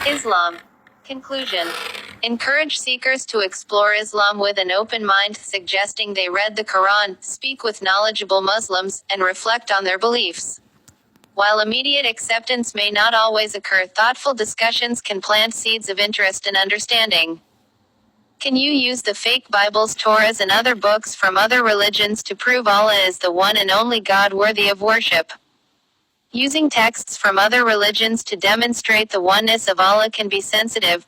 Islam. Conclusion. Encourage seekers to explore Islam with an open mind, suggesting they read the Quran, speak with knowledgeable Muslims, and reflect on their beliefs. While immediate acceptance may not always occur, thoughtful discussions can plant seeds of interest and understanding. Can you use the fake Bibles, Torahs, and other books from other religions to prove Allah is the one and only God worthy of worship? Using texts from other religions to demonstrate the oneness of Allah can be sensitive.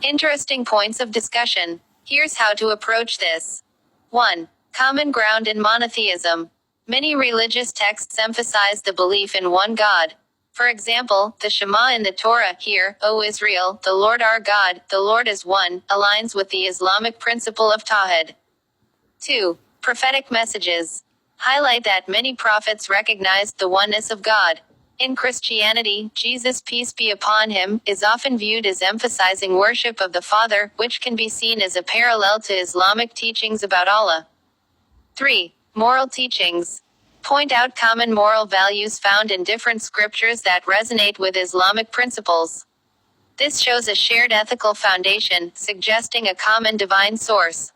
Interesting points of discussion. Here's how to approach this. 1. Common ground in monotheism. Many religious texts emphasize the belief in one God. For example, the Shema in the Torah, "Hear, O Israel, the Lord our God, the Lord is one," aligns with the Islamic principle of Tawhid. 2. Prophetic messages. Highlight that many prophets recognized the oneness of God. In Christianity, Jesus, peace be upon him, is often viewed as emphasizing worship of the Father, which can be seen as a parallel to Islamic teachings about Allah. 3. Moral teachings. Point out common moral values found in different scriptures that resonate with Islamic principles. This shows a shared ethical foundation, suggesting a common divine source.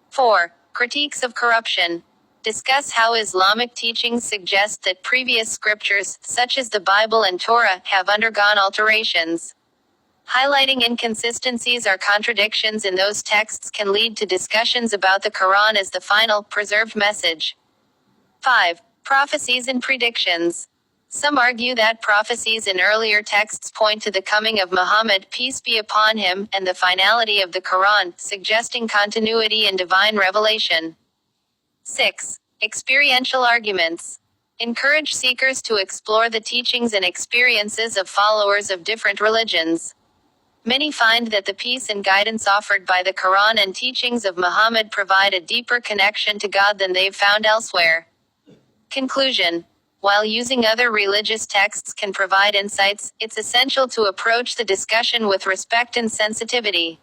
4. Critiques of corruption. Discuss how Islamic teachings suggest that previous scriptures, such as the Bible and Torah, have undergone alterations. Highlighting inconsistencies or contradictions in those texts can lead to discussions about the Quran as the final, preserved message. 5. Prophecies and predictions. Some argue that prophecies in earlier texts point to the coming of Muhammad, peace be upon him, and the finality of the Quran, suggesting continuity in divine revelation. 6. Experiential arguments. Encourage seekers to explore the teachings and experiences of followers of different religions. Many find that the peace and guidance offered by the Quran and teachings of Muhammad provide a deeper connection to God than they've found elsewhere. Conclusion. While using other religious texts can provide insights, it's essential to approach the discussion with respect and sensitivity.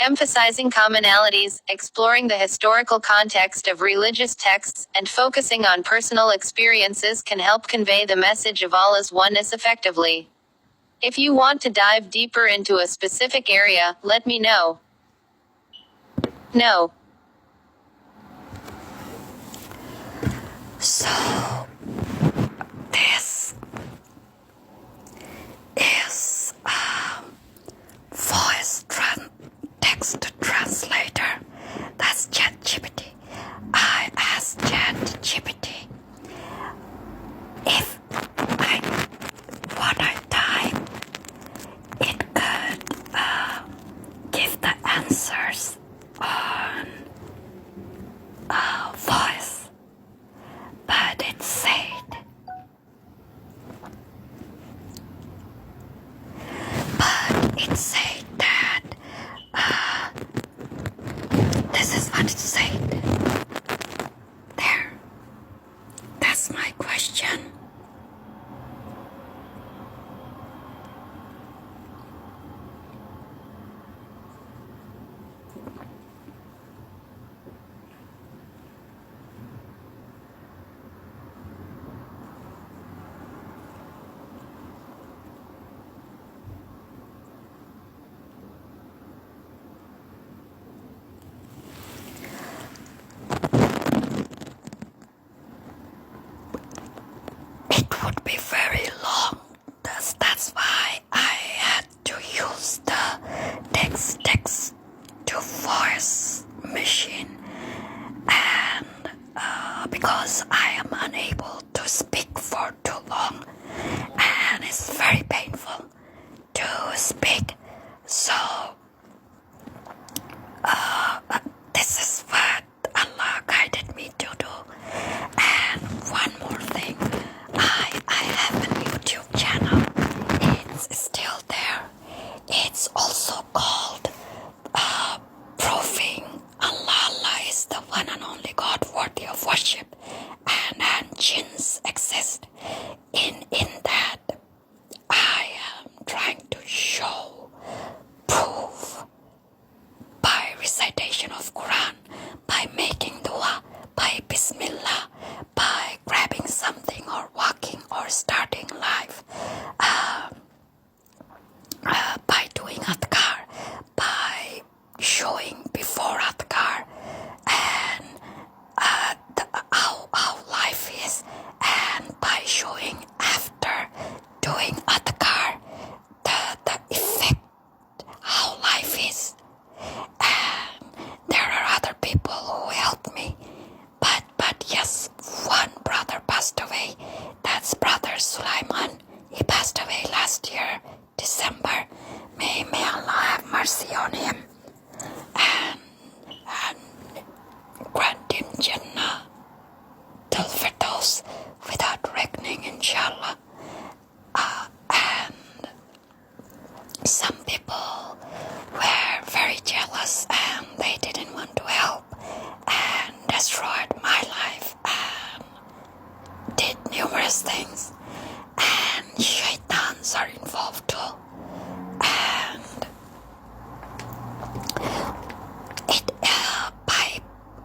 Emphasizing commonalities, exploring the historical context of religious texts, and focusing on personal experiences can help convey the message of Allah's oneness effectively. If you want to dive deeper into a specific area, let me know. No. So, this is a voice text translator. That's ChatGPT. I asked ChatGPT if what I typed, it could give the answers on voice. But it said, that, this is what it said. There. That's my question. It would be very long. That's why I had to use the text to voice machine, and because I am unable to speak for too long, and it's very painful to speak. So this is what Allah guided me to do. And one more thing, I have a YouTube channel. It's still there. It's also called Proving Allah is the one and only God worthy of worship, and jinns exist. In that, I am trying to prove may Allah have mercy on him and grant him Jannah till Firdaus without reckoning, inshallah. And some people were very jealous and they didn't want to help and destroyed my life and did numerous things. And shaitans are involved too. And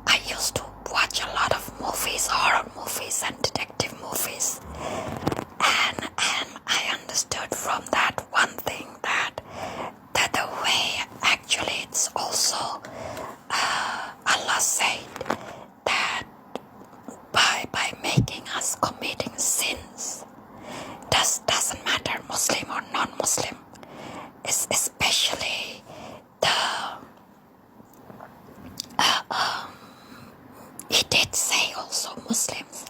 I used to watch a lot of movies, horror movies and detective movies. And I understood from that one thing that the way actually it's also Allah said that by making us committing sins, doesn't matter Muslim or non-Muslim, especially he did say also Muslims,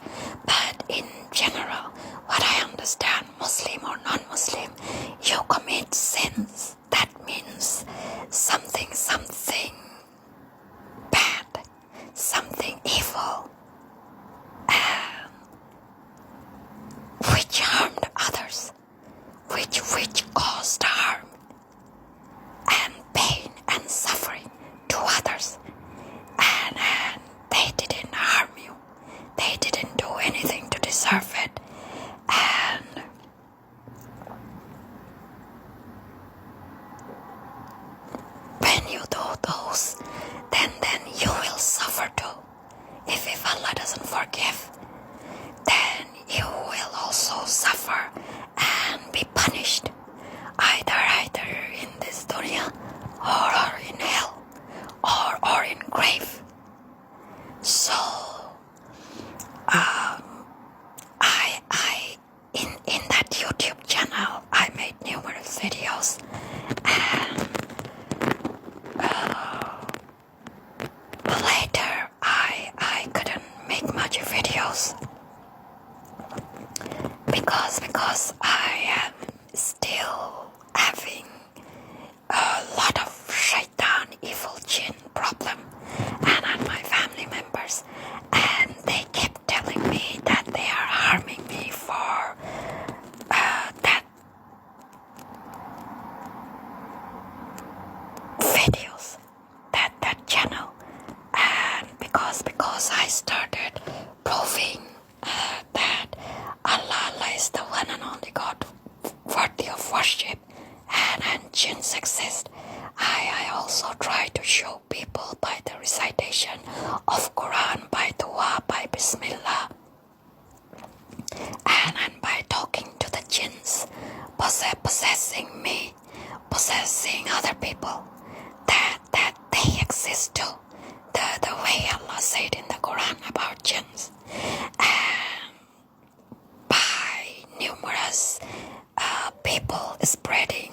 but in general, what I understand, Muslim or non-Muslim, you commit sins, that means something bad, something evil, which harmed others, which caused harm and pain and suffering to others, and they didn't harm you, they didn't do anything to deserve it, and when you do those, then you will suffer too. If Allah doesn't forgive, then you will also suffer and be punished, either in this dunya or in hell or in grave. So I in that YouTube channel I made numerous videos, and later I couldn't make much videos because I am still having a lot of shaitan, evil jinn problem, and my family members, and they kept telling me that they are harming me for that videos, that channel, and because I started proving that Allah is the one and only God worthy of worship, and jinns exist. I also try to show people by the recitation of Quran, by dua, by Bismillah, and by talking to the jinns possessing me, possessing other people, that they exist too. The way Allah said in the Quran about jinns, and by numerous people spreading